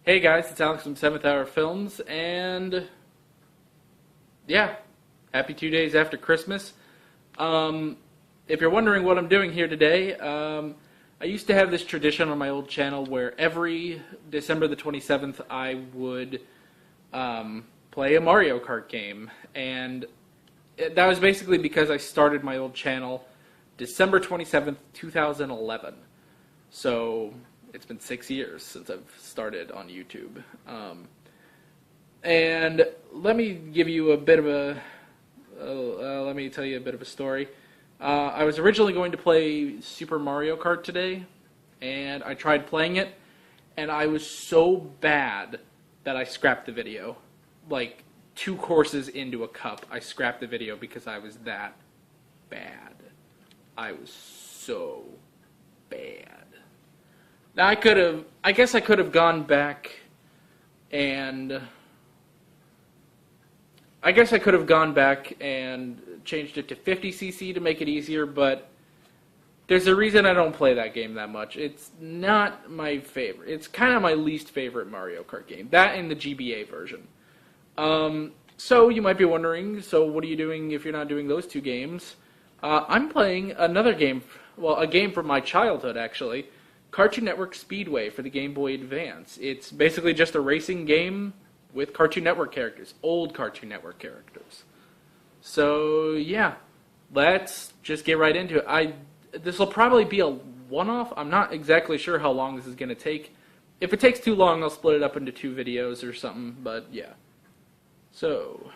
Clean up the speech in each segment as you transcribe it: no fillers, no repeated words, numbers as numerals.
Hey guys, it's Alex from 7th Hour Films, and yeah, happy 2 days after Christmas. If you're wondering what I'm doing here today, I used to have this tradition on my old channel where every December the 27th I would play a Mario Kart game, and that was basically because I started my old channel December 27th, 2011. So it's been 6 years since I've started on YouTube. And let me give you a bit of a, let me tell you a bit of a story. I was originally going to play Super Mario Kart today, and I tried playing it, and I was so bad that I scrapped the video. Like 2 courses into a cup, I scrapped the video because I was that bad. I was so bad. Now I guess I could have gone back and changed it to 50cc to make it easier, but there's a reason I don't play that game that much. It's not my favorite. It's kind of my least favorite Mario Kart game. That and the GBA version. So you might be wondering, so what are you doing if you're not doing those 2 games? I'm playing another game, well, a game from my childhood, actually. Cartoon Network Speedway for the Game Boy Advance. It's basically just a racing game with Cartoon Network characters, old Cartoon Network characters. So yeah, let's just get right into it. This will probably be a one-off. I'm not exactly sure how long this is going to take. If it takes too long, I'll split it up into 2 videos or something, but yeah. So,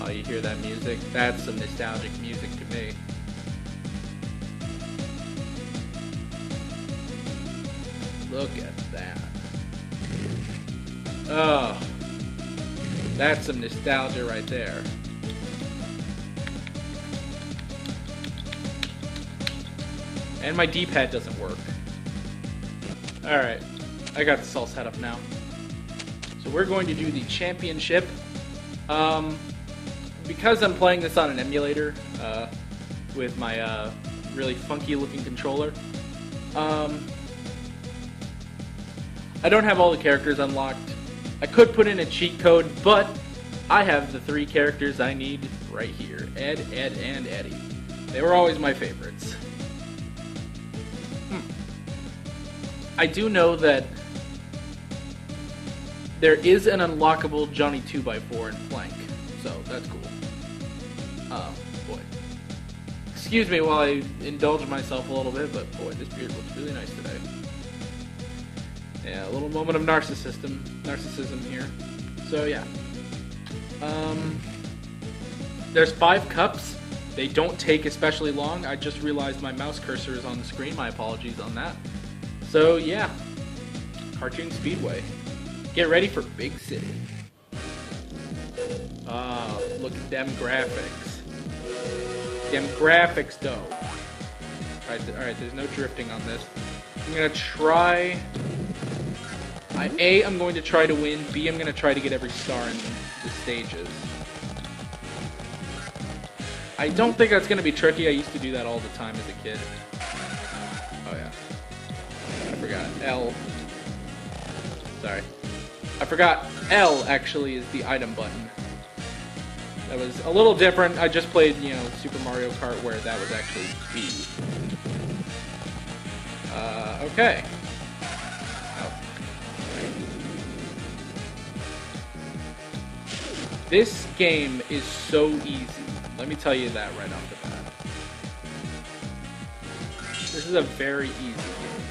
oh, you hear that music? That's some nostalgic music to me. Look at that. Oh, that's some nostalgia right there. And my D-pad doesn't work. Alright, I got this all set up now. So we're going to do the championship. Because I'm playing this on an emulator with my really funky looking controller, I don't have all the characters unlocked. I could put in a cheat code, but I have the 3 characters I need right here. Ed, and Eddie. They were always my favorites. I do know that there is an unlockable Johnny 2x4 in Flank, so that's cool. Boy. Excuse me while I indulge myself a little bit, but boy, this beard looks really nice today. Yeah, a little moment of narcissism here. So yeah. There's 5 cups. They don't take especially long. I just realized my mouse cursor is on the screen. My apologies on that. So yeah, Cartoon Speedway. Get ready for Big City. Look at them graphics. Them graphics though. Alright, there's no drifting on this. I'm gonna try... A, I'm going to try to win. B, I'm going to try to get every star in the stages. I don't think that's going to be tricky. I used to do that all the time as a kid. Oh yeah. I forgot. L. Sorry. I forgot L actually is the item button. That was a little different. I just played, you know, Super Mario Kart where that was actually B. Okay. This game is so easy. Let me tell you that right off the bat. This is a very easy game.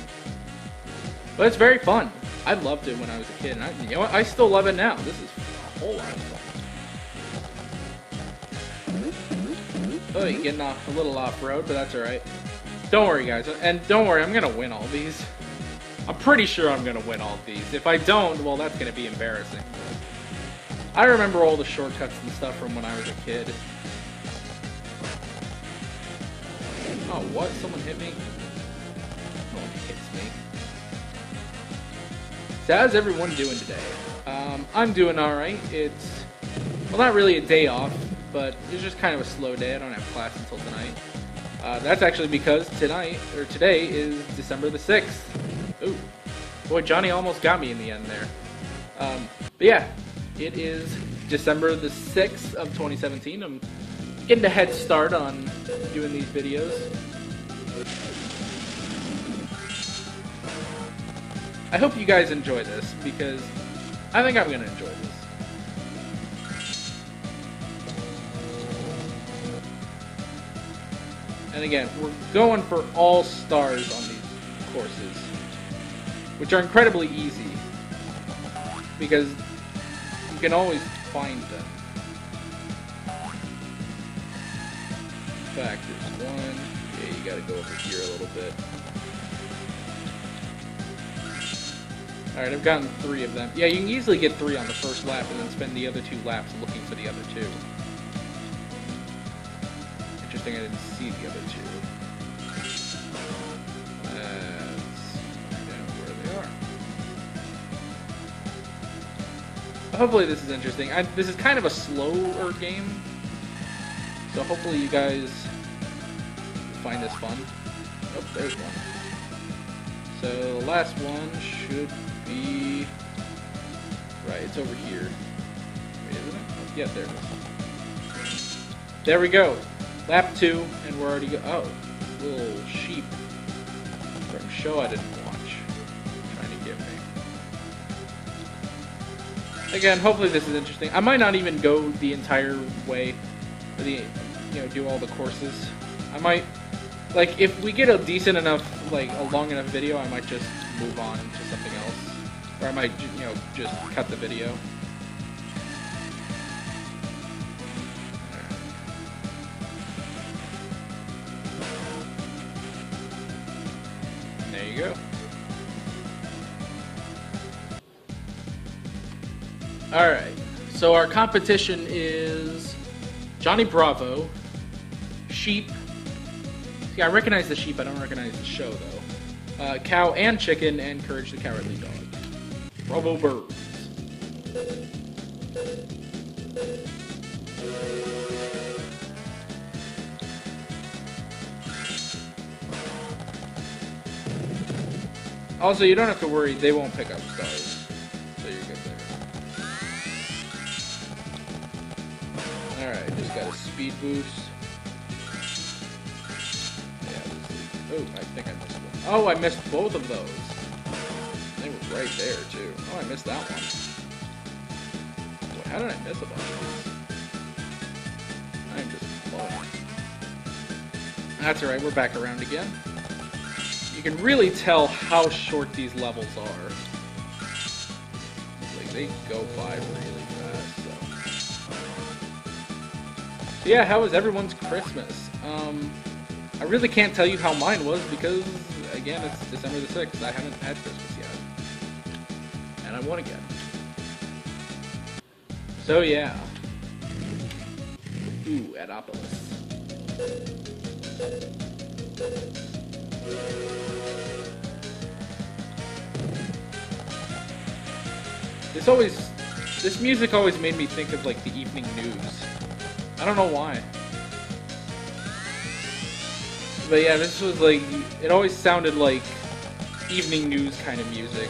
But it's very fun. I loved it when I was a kid, and you know what? I still love it now. This is a whole lot of fun. Oh, you're getting off a little off-road, but that's alright. Don't worry, guys. And don't worry, I'm going to win all these. I'm pretty sure I'm going to win all of these. If I don't, well, that's going to be embarrassing. I remember all the shortcuts and stuff from when I was a kid. Oh, what? Someone hit me? No one hits me. So how's everyone doing today? I'm doing alright. It's, well, not really a day off, but it's just kind of a slow day. I don't have class until tonight. That's actually because today is December the 6th. Ooh, boy, Johnny almost got me in the end there. But yeah, it is December the 6th of 2017. I'm getting a head start on doing these videos. I hope you guys enjoy this, because I think I'm going to enjoy this. And again, we're going for all stars on these courses, which are incredibly easy, because you can always find them. In fact, there's one. Yeah, you gotta go over here a little bit. Alright, I've gotten 3 of them. Yeah, you can easily get 3 on the first lap and then spend the other 2 laps looking for the other 2. Interesting, I didn't see the other 2. Let's find out where they are. Hopefully this is interesting. This is kind of a slower game, so hopefully you guys find this fun. Oh, there's one. So the last one should be... Right, it's over here. Wait, isn't it? Oh, yeah, there it is. There we go. Lap 2, and we're already oh, little sheep from a show I didn't watch. Trying to get me. Again, hopefully this is interesting. I might not even go the entire way, or do all the courses. I might, like, if we get a decent enough, like, a long enough video, I might just move on to something else. Or I might, just cut the video. There you go. Alright, so our competition is Johnny Bravo, sheep. See, I recognize the sheep, I don't recognize the show, though. Cow and chicken, and Courage the Cowardly Dog. Bravo birds. Also, you don't have to worry, they won't pick up stars. So you're good there. Alright, just got a speed boost. Yeah, oh, I think I missed one. Oh, I missed both of those. They were right there, too. Oh, I missed that one. Boy, how did I miss a bunch of these? I'm just blowing. That's alright, we're back around again. You can really tell how short these levels are. Like, they go by really fast, so yeah, how was everyone's Christmas? I really can't tell you how mine was because, again, it's December the 6th. I haven't had Christmas yet. And I won again. So, yeah. Ooh, Adopolis. This music always made me think of, like, the evening news. I don't know why. But yeah, this was like, it always sounded like evening news kind of music.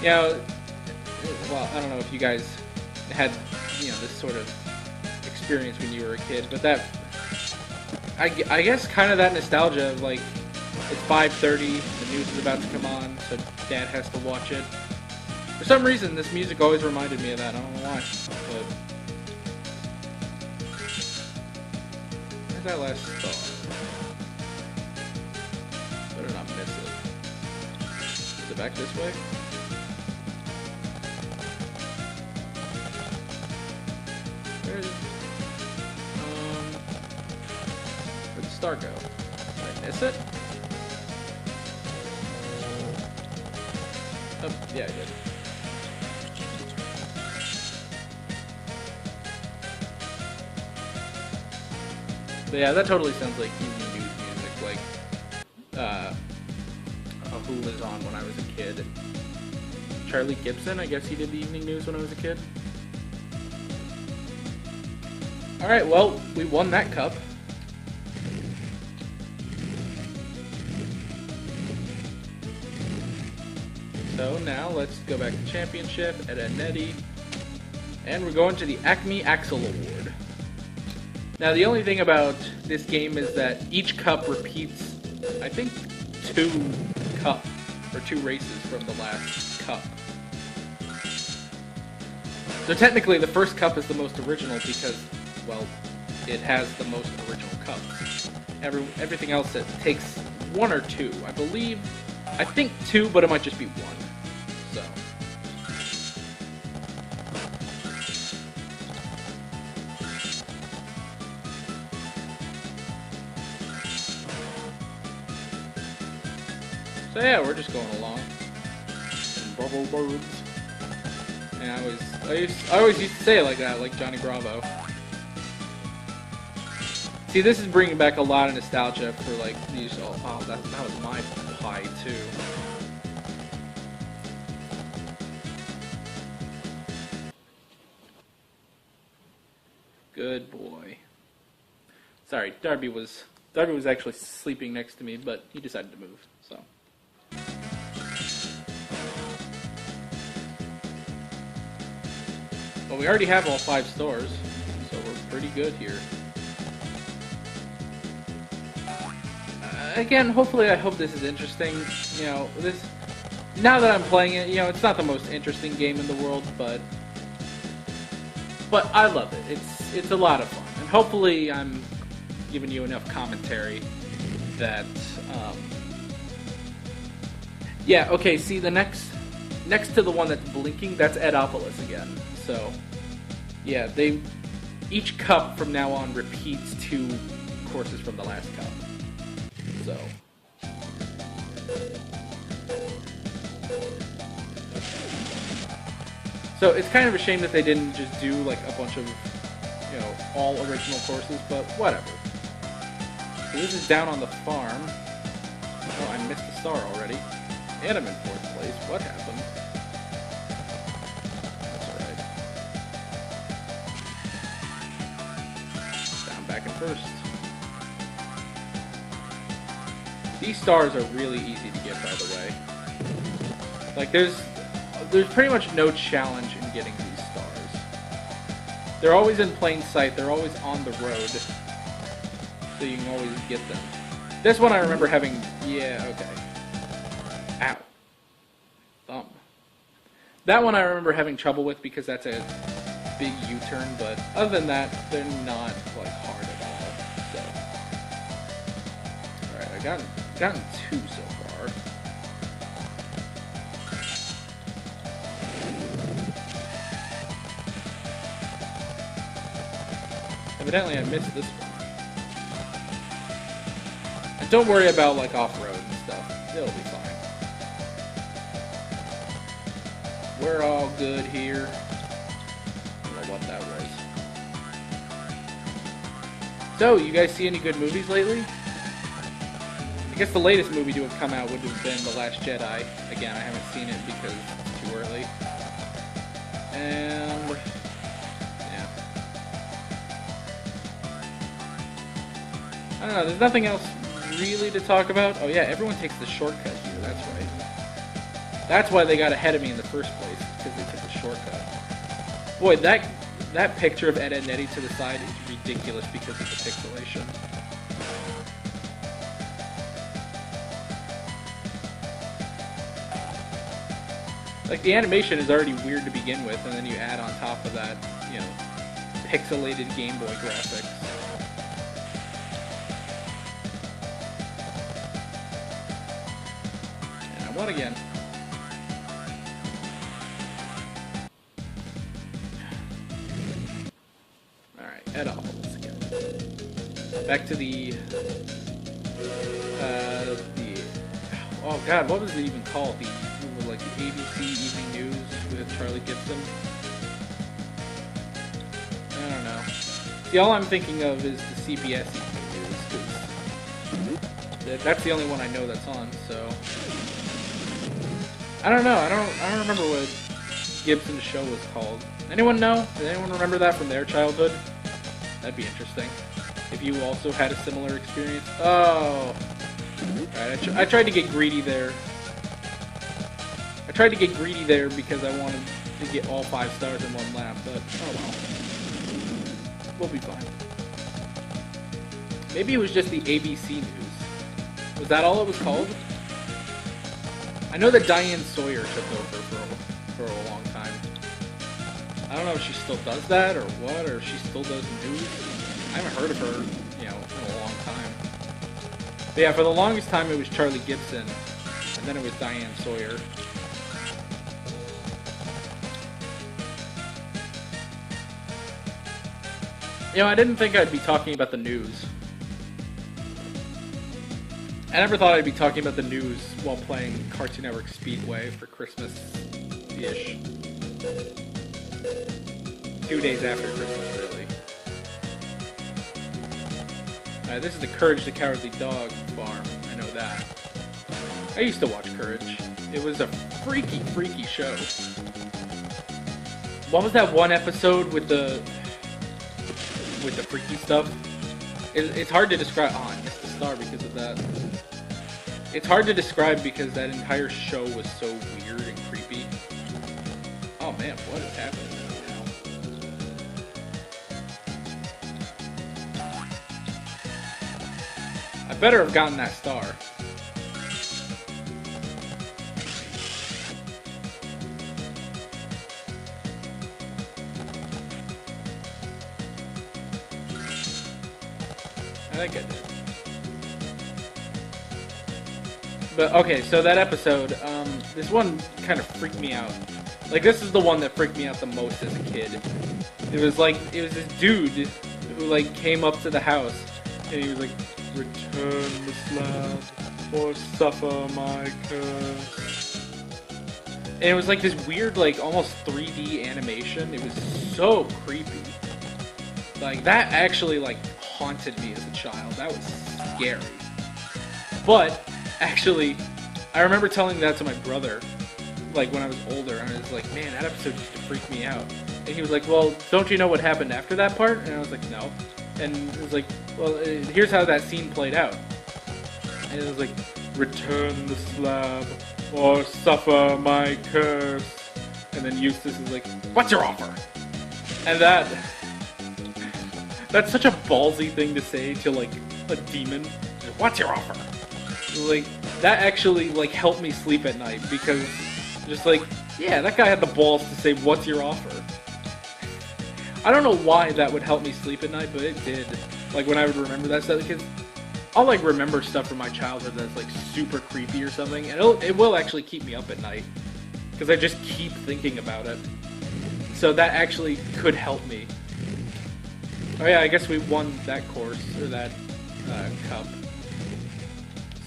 Yeah, well, I don't know if you guys had, this sort of experience when you were a kid, but that, I guess kind of that nostalgia of, like, it's 5:30, the news is about to come on, so Dad has to watch it. For some reason, this music always reminded me of that. I don't know why, but... Where's that last star? Better not miss it. Is it back this way? Where'd the star go? Did I miss it? Oh, yeah, I did. But yeah, that totally sounds like evening news music, like who was on when I was a kid. Charlie Gibson, I guess he did the evening news when I was a kid. Alright, well, we won that cup. So now let's go back to Championship, Ed Netty, and we're going to the Acme Axle Award. Now the only thing about this game is that each cup repeats, I think, 2 races from the last cup. So technically the first cup is the most original because, well, it has the most original cups. Everything else it takes 1 or 2. I think 2, but it might just be 1. So. So yeah, we're just going along. Bubble birds. And I always used to say it like that, like Johnny Bravo. See, this is bringing back a lot of nostalgia for like these. Oh, that was my pie too. Good boy. Sorry, Darby was actually sleeping next to me, but he decided to move. So. Well, we already have all 5 stars, so we're pretty good here. Again, hopefully I hope this is interesting. You know, now that I'm playing it, you know, it's not the most interesting game in the world, but I love it. It's a lot of fun. And hopefully I'm giving you enough commentary that yeah, okay, see the next to the one that's blinking, that's Edopolis again. So yeah, each cup from now on repeats 2 courses from the last cup. So it's kind of a shame that they didn't just do like a bunch of, you know, all original courses, but whatever. So this is down on the farm. Oh, I missed a star already. And I'm in 4th place. What happened? That's alright. Down back in 1st. These stars are really easy to get, by the way. Like, there's pretty much no challenge in getting these stars. They're always in plain sight. They're always on the road. So you can always get them. This one I remember having... Yeah, okay. Ow. Thumb. That one I remember having trouble with because that's a big U-turn, but other than that, they're not, like, hard at all. So... Alright, I gotten 2 so far. Evidently I missed this one. And don't worry about like off-road and stuff. It'll be fine. We're all good here. I don't know what that was. So, you guys see any good movies lately? I guess the latest movie to have come out would have been The Last Jedi. Again, I haven't seen it because it's too early. And... yeah. I don't know, there's nothing else really to talk about. Oh yeah, everyone takes the shortcut here, that's right. That's why they got ahead of me in the first place, because they took the shortcut. Boy, that picture of Ed and Nettie to the side is ridiculous because of the pixelation. Like, the animation is already weird to begin with, and then you add on top of that, you know, pixelated Game Boy graphics. And I won again. Alright, head off once again. Back to the... oh god, what was it even called? Like the ABC Evening News with Charlie Gibson. I don't know. See, all I'm thinking of is the CBS Evening News, because that's the only one I know that's on. So I don't know. I don't remember what Gibson's show was called. Anyone know? Does anyone remember that from their childhood? That'd be interesting. If you also had a similar experience. Oh, alright. I tried to get greedy there. I tried to get greedy there because I wanted to get all 5 stars in one lap, but oh well. We'll be fine. Maybe it was just the ABC News. Was that all it was called? I know that Diane Sawyer took over for a long time. I don't know if she still does that or what, or if she still does news. I haven't heard of her, in a long time. But yeah, for the longest time it was Charlie Gibson, and then it was Diane Sawyer. I didn't think I'd be talking about the news. I never thought I'd be talking about the news while playing Cartoon Network Speedway for Christmas-ish. 2 days after Christmas, really. This is the Courage the Cowardly Dog farm. I know that. I used to watch Courage. It was a freaky, freaky show. What was that one episode with the freaky stuff? It's hard to describe. Oh, I missed the star because of that. It's hard to describe because that entire show was so weird and creepy. Oh man, what is happening now? I better have gotten that star. I think I did. But okay, so that episode, this one kind of freaked me out. Like, this is the one that freaked me out the most as a kid. It was this dude who, like, came up to the house, and he was like, "Return the slab, or suffer my curse." And it was like this weird, like, almost 3D animation. It was so creepy. Like, that actually, like, haunted me as a child. That was scary. But actually, I remember telling that to my brother, like, when I was older, and I was like, man, that episode used to freak me out. And he was like, well, don't you know what happened after that part? And I was like, no. And it was like, well, here's how that scene played out. And it was like, return the slab, or suffer my curse. And then Eustace is like, what's your offer? And that's such a ballsy thing to say to, like, a demon. What's your offer? Like, that actually, like, helped me sleep at night, because just like, yeah, that guy had the balls to say, what's your offer? I don't know why that would help me sleep at night, but it did. Like, when I would remember that stuff, because I'll, like, remember stuff from my childhood that's, like, super creepy or something, and it will actually keep me up at night, because I just keep thinking about it. So that actually could help me. Oh yeah, I guess we won that course, or that cup.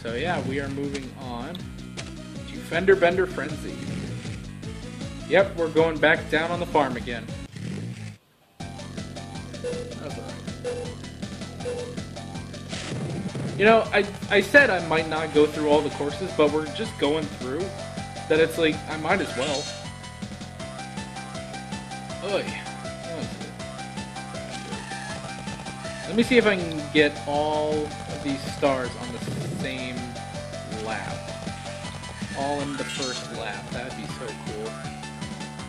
So yeah, we are moving on to Fender Bender Frenzy. Yep, we're going back down on the farm again. I said I might not go through all the courses, but we're just going through, that it's like, I might as well. Oy. Let me see if I can get all of these stars on the same lap. All in the first lap. That'd be so cool.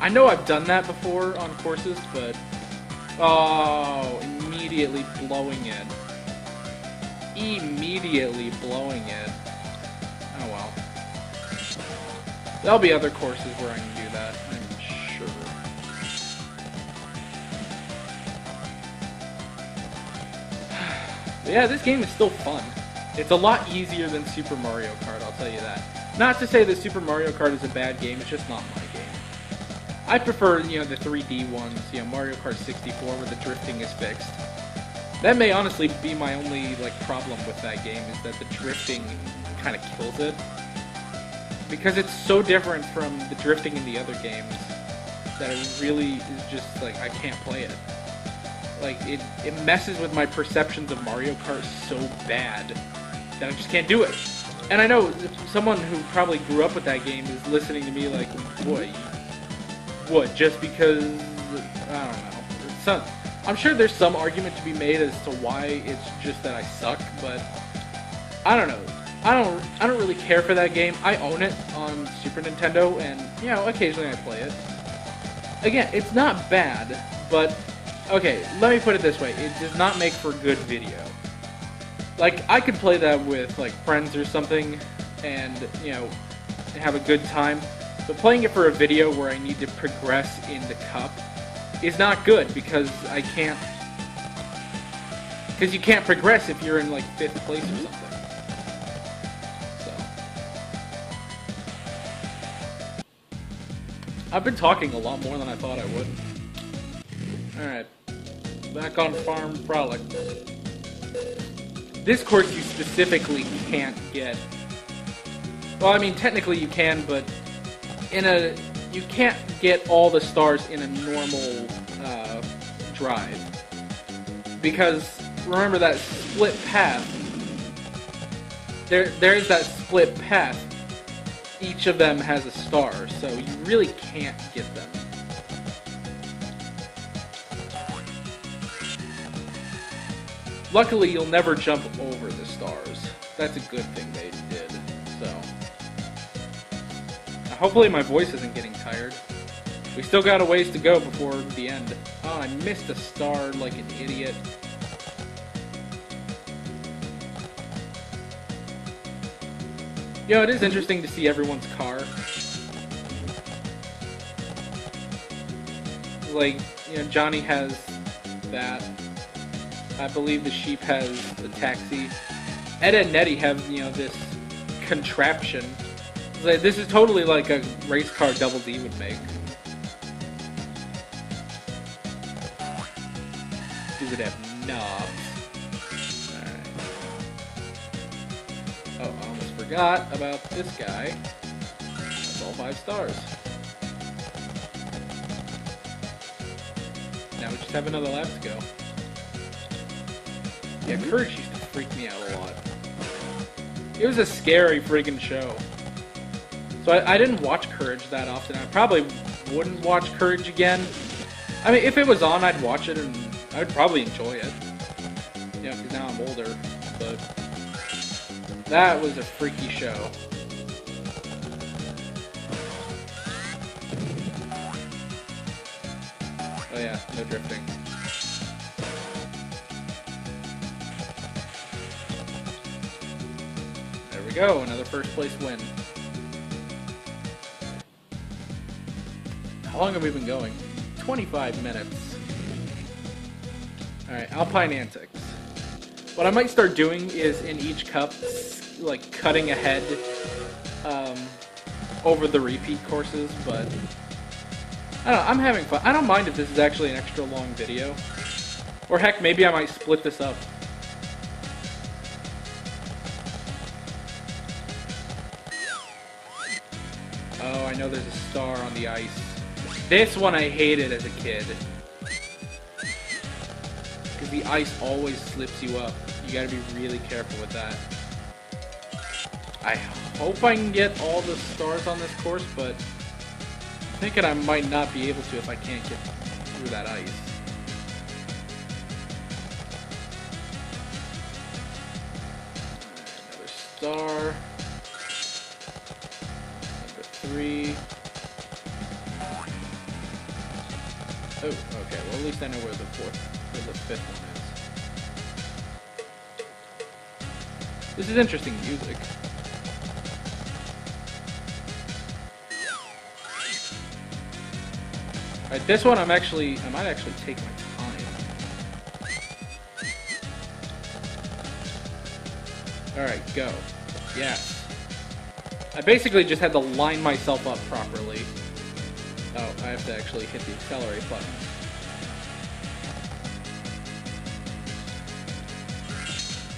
I know I've done that before on courses, but... Oh, immediately blowing it. Immediately blowing it. Oh well. There'll be other courses where I can do that, I'm sure. But yeah, this game is still fun. It's a lot easier than Super Mario Kart, I'll tell you that. Not to say that Super Mario Kart is a bad game, it's just not my game. I prefer, the 3D ones, Mario Kart 64 where the drifting is fixed. That may honestly be my only, problem with that game, is that the drifting kind of kills it. Because it's so different from the drifting in the other games that it really is just, I can't play it. It messes with my perceptions of Mario Kart so bad that I just can't do it. And I know someone who probably grew up with that game is listening to me like, what, just because, I don't know. I'm sure there's some argument to be made as to why it's just that I suck, but I don't know. I don't really care for that game. I own it on Super Nintendo, and you know, occasionally I play it. Again, it's not bad, but okay, let me put it this way: it does not make for good video. Like, I could play that with like friends or something, and you know, have a good time. But playing it for a video where I need to progress in the cup is not good, because I can't. Because you can't progress if you're in like 5th place or something. I've been talking a lot more than I thought I would. Alright. Back on Farm Frolic. This course you specifically can't get. Well, I mean, technically you can, but you can't get all the stars in a normal drive. Because, remember that split path. There is that split path. Each of them has a star, so you really can't get them. Luckily, you'll never jump over the stars. That's a good thing they did, so. Hopefully my voice isn't getting tired. We still got a ways to go before the end. Oh, I missed a star like an idiot. You know, it is interesting to see everyone's car. Like, you know, Johnny has that. I believe the sheep has a taxi. Ed and Nettie have, you know, this contraption. Like, this is totally like a race car Double D would make. Does it have knobs? Oh, I almost forgot about this guy. That's all 5 stars. Now we just have another lap to go. Yeah, Krunch used to freak me out a lot. It was a scary friggin' show. So I didn't watch Courage that often. I probably wouldn't watch Courage again. I mean, if it was on, I'd watch it and I'd probably enjoy it. You know, because now I'm older, but that was a freaky show. Oh yeah, no drifting. There we go, another first place win. How long have we been going? 25 minutes. Alright, Alpine Antics. What I might start doing is in each cup, like cutting ahead over the repeat courses, but I don't know, I'm having fun. I don't mind if this is actually an extra long video. Or heck, maybe I might split this up. Oh, I know there's a star on the ice. This one I hated as a kid. Because the ice always slips you up. You gotta be really careful with that. I hope I can get all the stars on this course, but I'm thinking I might not be able to if I can't get through that ice. Another star. Number 3. Oh, okay. Well, at least I know where the 5th one is. This is interesting music. Alright, this one I might actually take my time. Alright, go. Yes. I basically just had to line myself up properly. Oh, I have to actually hit the accelerate button.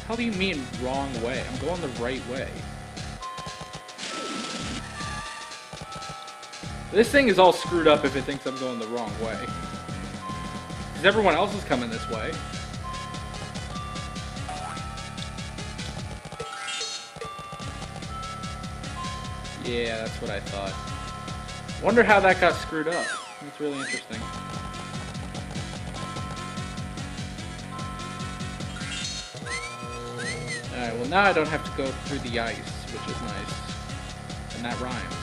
How do you mean wrong way? I'm going the right way. This thing is all screwed up if it thinks I'm going the wrong way. Because everyone else is coming this way. Yeah, that's what I thought. Wonder how that got screwed up. That's really interesting. Alright, well now I don't have to go through the ice, which is nice. And that rhymes.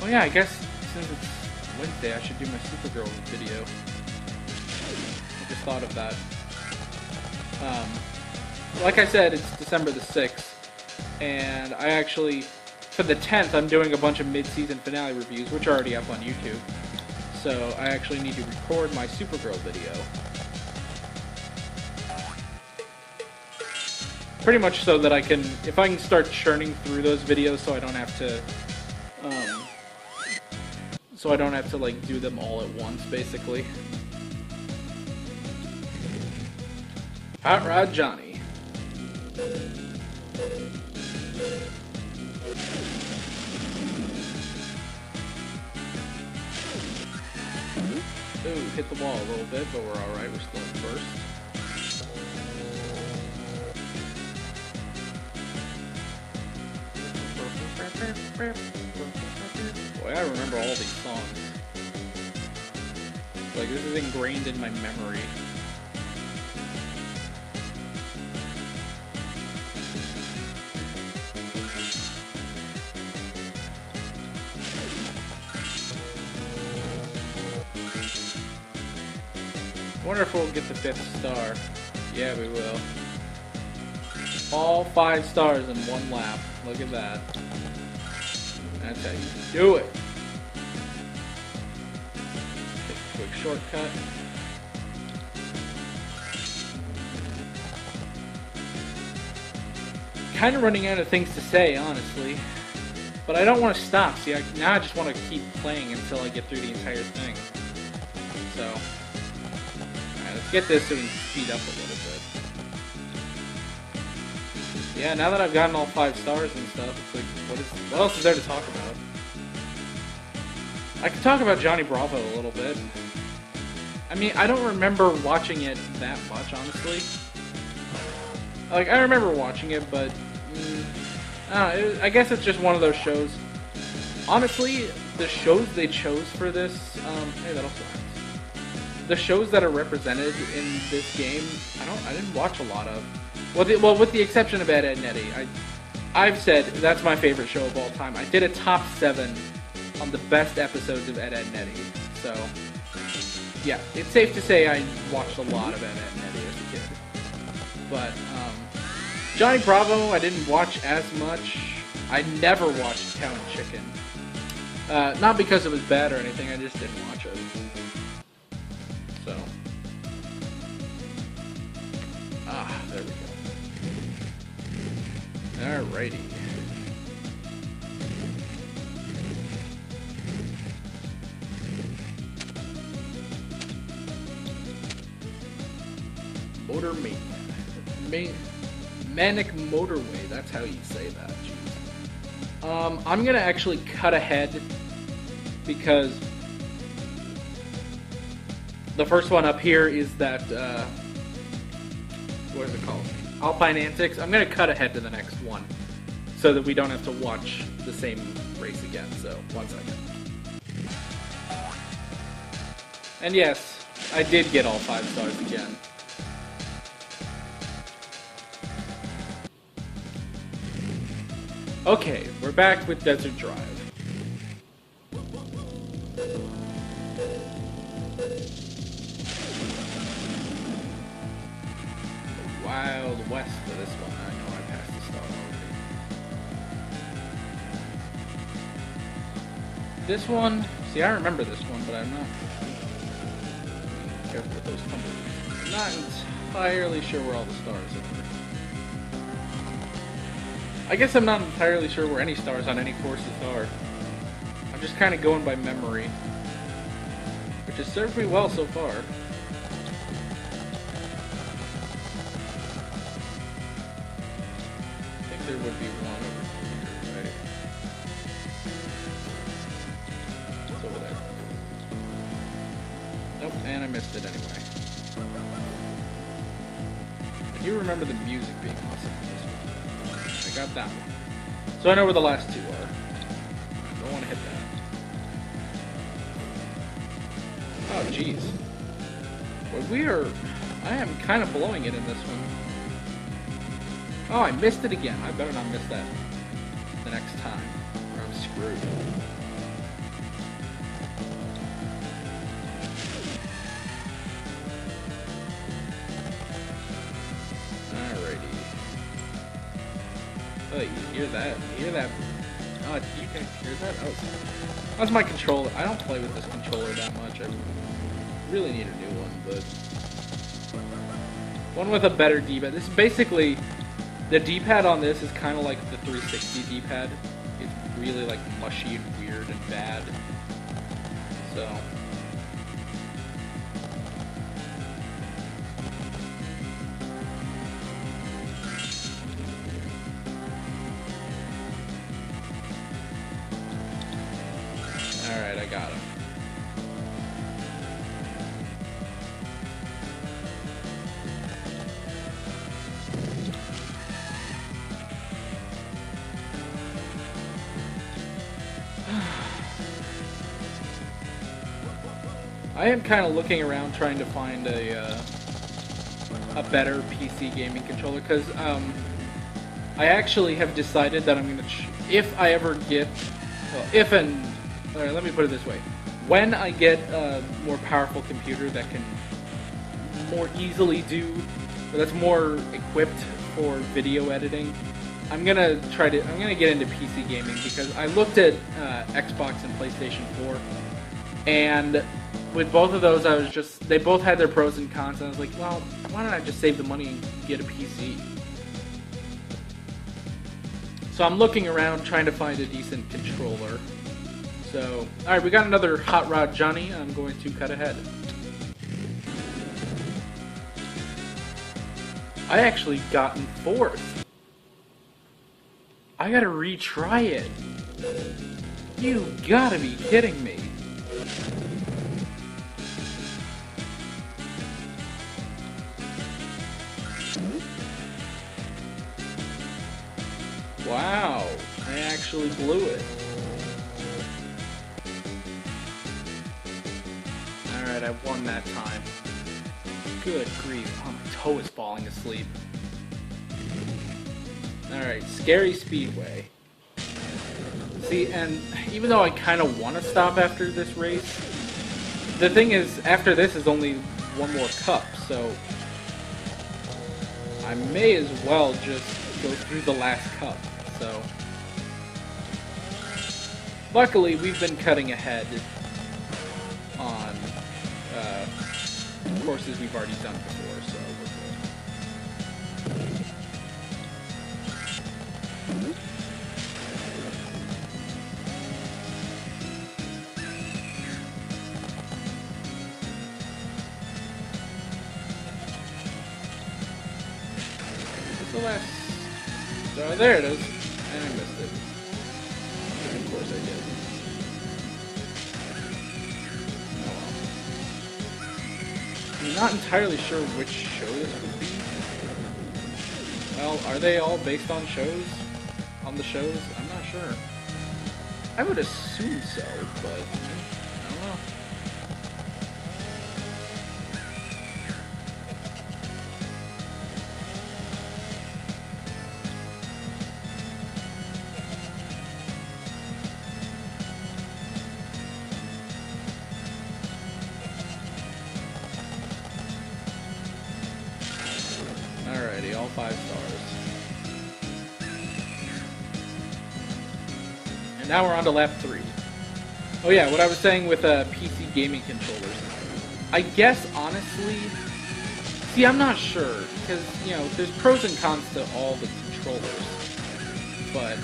Oh yeah, I guess since it's Wednesday, I should do my Supergirl video. I just thought of that. Like I said, it's December the 6th, and I actually, for the 10th, I'm doing a bunch of mid-season finale reviews, which are already up on YouTube. So I actually need to record my Supergirl video. Pretty much so that I can, if I can start churning through those videos so I don't have to, like, do them all at once, basically. Hot Rod Johnny. Ooh, hit the wall a little bit, but we're alright, we're still in first. Boy, I remember all these songs. Like, this is ingrained in my memory. I wonder if we'll get the 5th star. Yeah, we will. All 5 stars in one lap. Look at that. That's how you do it. Take a quick shortcut. Kind of running out of things to say, honestly. But I don't want to stop. See, now I just want to keep playing until I get through the entire thing. So, alright, let's get this so we can speed up a little bit. Yeah, now that I've gotten all 5 stars and stuff, it's like, what else is there to talk about? I could talk about Johnny Bravo a little bit. I mean, I don't remember watching it that much, honestly. Like, I remember watching it, but I don't know, I guess it's just one of those shows. Honestly, the shows they chose for this, hey, that'll fly. The shows that are represented in this game, I didn't watch a lot of. Well, with the exception of Ed, Edd n Eddy. I've said that's my favorite show of all time. I did a top 7 on the best episodes of Ed, Edd n Eddy. So, yeah, it's safe to say I watched a lot of Ed, Edd n Eddy as a kid. But, Johnny Bravo, I didn't watch as much. I never watched Cow and Chicken. Not because it was bad or anything, I just didn't watch it. So. There we go. Alrighty. Motor Manic Motorway, that's how you say that. Jeez. I'm gonna actually cut ahead because the first one up here is that, what is it called? Alpine Antics. I'm gonna cut ahead to the next one so that we don't have to watch the same race again. So, 1 second. And yes, I did get all 5 stars again. Okay, we're back with Desert Drive. Wild West for this one. I know I passed the star already. This one, see, I remember this one, but I'm not careful with those tumbleweeds. I'm not entirely sure where all the stars are. I guess I'm not entirely sure where any stars on any courses are. I'm just kind of going by memory, which has served me well so far. I think there would be one over here, right? It's over there. Nope, and I missed it anyway. I do remember the music being awesome in this one. I got that one. So I know where the last 2 are. I don't want to hit that. Oh, jeez. But I am kind of blowing it in this one. Oh, I missed it again. I better not miss that the next time, or I'm screwed. Alrighty. Oh, you hear that? You hear that? Oh, you can hear that? Oh, that's my controller. I don't play with this controller that much. I really need a new one, but one with a better D-pad. This is basically, the D-pad on this is kind of like the 360 D-pad. It's really like mushy and weird and bad. So alright, I got him. I am kind of looking around trying to find a better PC gaming controller, because I actually have decided that I'm going to, if I ever get, well, let me put it this way, when I get a more powerful computer that can more easily that's more equipped for video editing, I'm gonna get into PC gaming, because I looked at Xbox and PlayStation 4, and with both of those, they both had their pros and cons, and I was like, well, why don't I just save the money and get a PC? So I'm looking around trying to find a decent controller. So, alright, we got another Hot Rod Johnny. I'm going to cut ahead. I actually got in fourth. I gotta retry it. You gotta be kidding me. Wow, I actually blew it. Alright, I won that time. Good grief, oh, my toe is falling asleep. Alright, Scary Speedway. See, and even though I kind of want to stop after this race, the thing is, after this is only one more cup, so I may as well just go through the last cup. So luckily, we've been cutting ahead on courses we've already done before, so we're good. What's the last? Oh, there it is. And I missed it. Of course I did. Oh well. I'm not entirely sure which show this would be. Well, are they all based on shows? On the shows? I'm not sure. I would assume so, but I don't know. Alrighty, all 5 stars. And now we're on to lap 3. Oh yeah, what I was saying with PC gaming controllers. I guess, honestly, see, I'm not sure, because, you know, there's pros and cons to all the controllers, but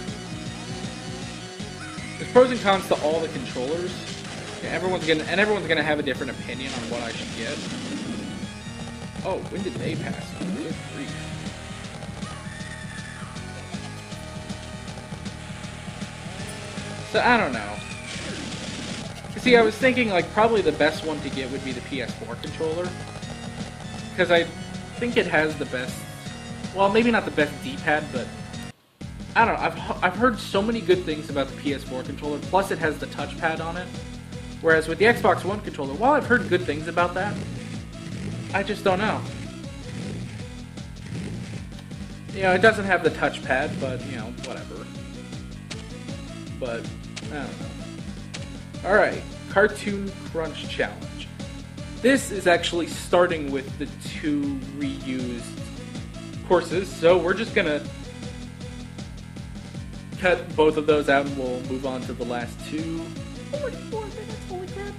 there's pros and cons to all the controllers. Yeah, everyone's gonna have a different opinion on what I should get. Oh, when did they pass? Good grief. So, I don't know. See, I was thinking, like, probably the best one to get would be the PS4 controller. Because I think it has the best... Well, maybe not the best D-pad, but... I don't know. I've heard so many good things about the PS4 controller, plus it has the touchpad on it. Whereas with the Xbox One controller, while I've heard good things about that, I just don't know. You know, it doesn't have the touchpad, but, you know, whatever. But, I don't know. Alright, Cartoon Krunch Challenge. This is actually starting with the 2 reused courses, so we're just gonna cut both of those out and we'll move on to the last 2. 44 minutes, holy crap.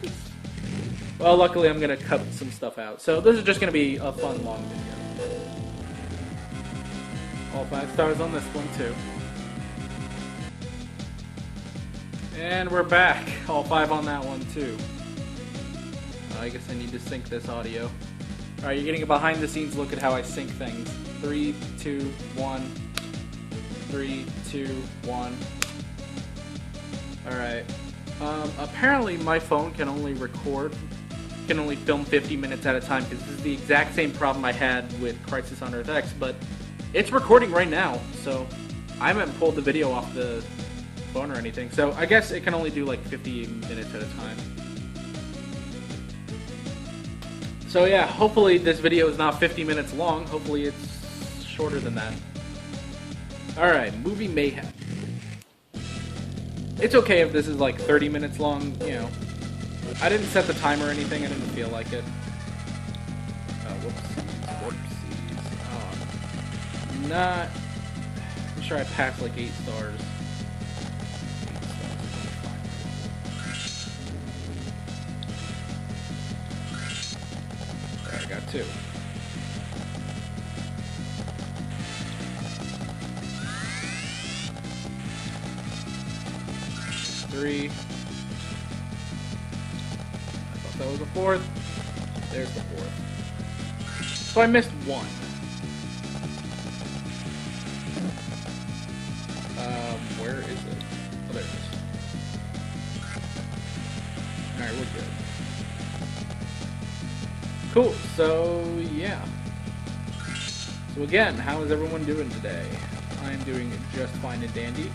Well, luckily I'm gonna cut some stuff out, so this is just gonna be a fun, long video. All 5 stars on this one, too. And we're back. All 5 on that one, too. I guess I need to sync this audio. Alright, you're getting a behind-the-scenes look at how I sync things. 3, 2, 1. 3, 2, 1. Alright. Apparently my phone can only film 50 minutes at a time, because this is the exact same problem I had with Crisis on Earth X, but it's recording right now, so I haven't pulled the video off the phone or anything, so I guess it can only do like 50 minutes at a time. So yeah, hopefully this video is not 50 minutes long, hopefully it's shorter than that. Alright, Movie Mayhem. It's okay if this is like 30 minutes long, you know. I didn't set the timer or anything, I didn't feel like it. Oh, whoopsies. I'm sure I passed like 8 stars. There, I got 2. Three. I thought that was a 4th. There's the 4th. So I missed 1. Where is it? Oh, there it is. Alright, we're good. Cool, so yeah. So again, how is everyone doing today? I am doing just fine and dandy,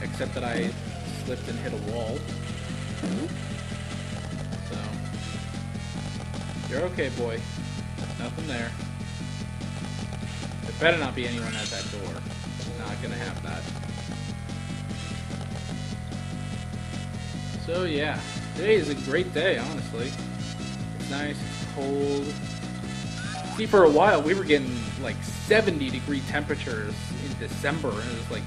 except that I slipped and hit a wall. So, you're okay, boy. Nothing there. There better not be anyone at that door. Not gonna have that. So yeah, today is a great day, honestly. It's nice, it's cold. See, for a while we were getting like 70-degree temperatures in December, and it was like,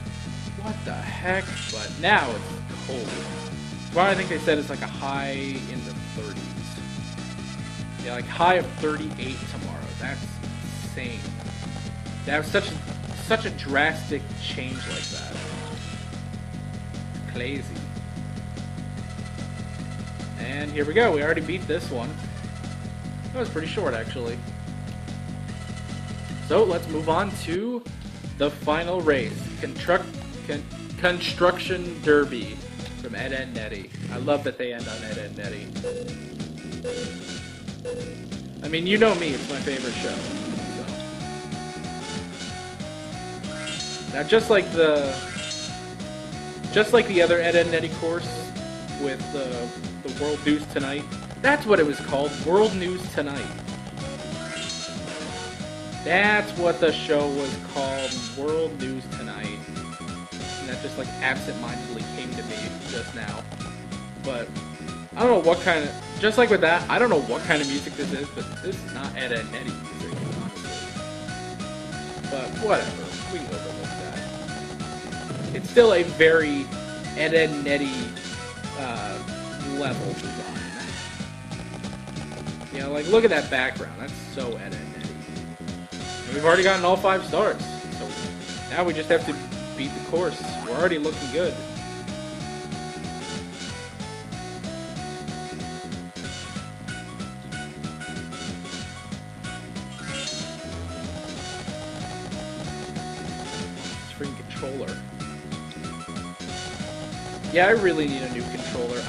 what the heck? But now it's cold. Well, I think they said it's like a high in the 30s. Yeah, like high of 38 tomorrow. That's insane. That was such a drastic change like that. Crazy. And here we go. We already beat this one. That was pretty short, actually. So let's move on to the final race. Construction Derby from Ed, Edd n Eddy. I love that they end on Ed, Edd n Eddy. I mean, you know me. It's my favorite show. So. Now, just like the other Ed, Edd n Eddy course with the World News Tonight, that's what it was called, World News Tonight. That's what the show was called, World News Tonight. And that just like absent-mindedly came to me just now. But I don't know what kind of, just like with that, I don't know what kind of music this is, but this is not Ed, Edd n Eddy music, honestly. But whatever, we can overlook that. It's still a very Ed, Edd n Eddy level design. You know, like, look at that background. That's so Ed, Edd n Eddy. And we've already gotten all 5 stars. So now we just have to beat the course. We're already looking good. This freaking controller. Yeah, I really need a new controller.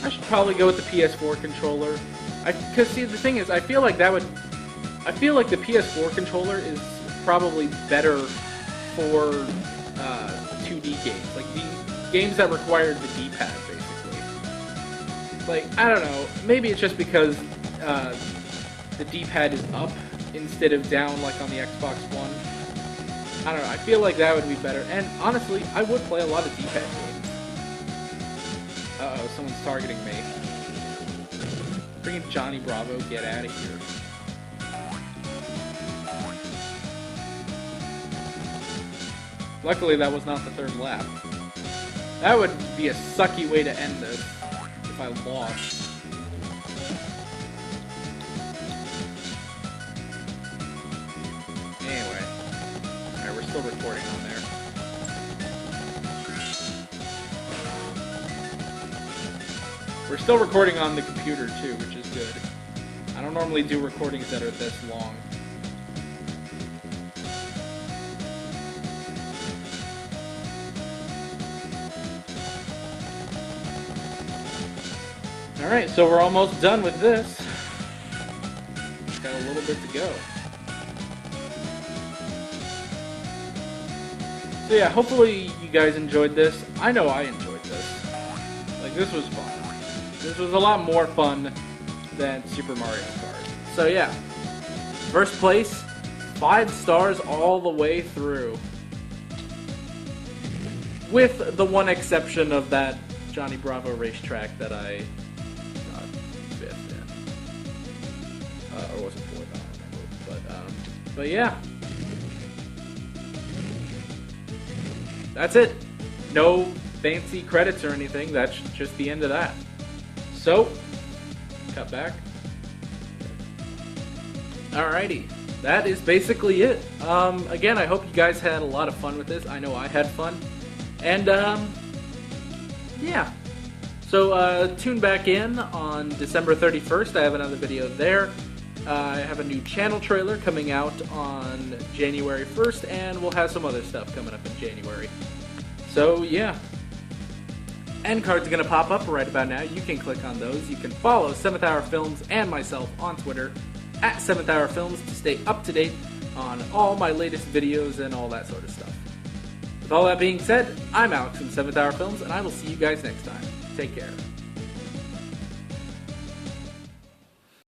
I should probably go with the PS4 controller. Because see, the thing is, I feel like the PS4 controller is probably better for 2D games, like the games that require the D-pad, basically. Like, I don't know, maybe it's just because the D-pad is up instead of down like on the Xbox One. I don't know, I feel like that would be better. And honestly, I would play a lot of D-pad games. Uh-oh, someone's targeting me. Freaking Johnny Bravo, get out of here. Luckily, that was not the third lap. That would be a sucky way to end this if I lost. Anyway. Alright, we're still recording on there. We're still recording on the computer too, which is good. I don't normally do recordings that are this long. Alright, so we're almost done with this. Got a little bit to go. So yeah, hopefully you guys enjoyed this. I know I enjoyed this. Like, this was fun. This was a lot more fun than Super Mario Kart. So yeah, first place, 5 stars all the way through. With the one exception of that Johnny Bravo racetrack that I got 5th in. Or was it 4th? I don't remember. But yeah. That's it. No fancy credits or anything. That's just the end of that. So, cut back. Alrighty, that is basically it. Again, I hope you guys had a lot of fun with this. I know I had fun. And, yeah. So, tune back in on December 31st. I have another video there. I have a new channel trailer coming out on January 1st, and we'll have some other stuff coming up in January. So, yeah. End cards are going to pop up right about now. You can click on those. You can follow 7th Hour Films and myself on Twitter at 7th Hour Films to stay up to date on all my latest videos and all that sort of stuff. With all that being said, I'm Alex from 7th Hour Films, and I will see you guys next time. Take care.